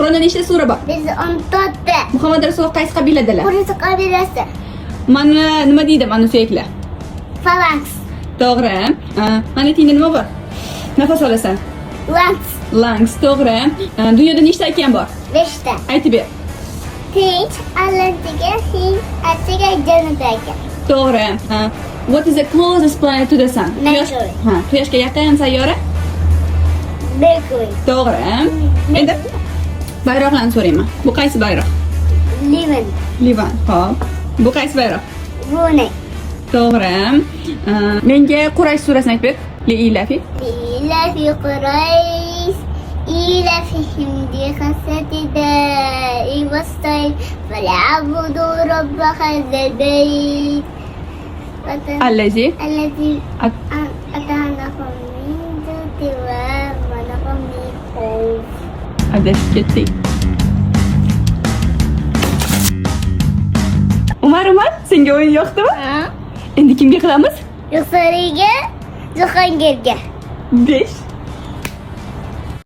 Qur'onda nechta sura bor? 14. Muhammad Rasululloh qaysi qabiladalar? Qur'on qabilasi. Mana nima deydi mana suyaklar? Falanx. To'g'ri. Mana tiyinda nima bor? Nafas olasan. Lungs. Lungs, to'g'ri. Dunyoda nechta okean bor? 5 ta. Aytib ber. Tinch, Atlantika, Hind, Artika, Janubiy. To'g'ri. What is the closest planet to the sun? Mercury. Quyoshga yaqin sayyora? Mercury. To'g'ri. Endi bayroqlarni so'rayman. Bu qaysi bayroq? Livan. Livan. Xo'p. Bu qaysi bayroq? Brunei. To'g'ri. Menga Quraysh surasini aytib ber. Liilafi. إلى في قريش إلى فيهم بقصة داء والصيف فليعبدوا رب هذا البيت Allazi. الذي أطعمهم من جوع وآمنهم من خوف. Adashib ketdik. Umar, senga o'yin yoqdimi? Endi kimga qilamiz? Yuqoriga, Jahongirga. 5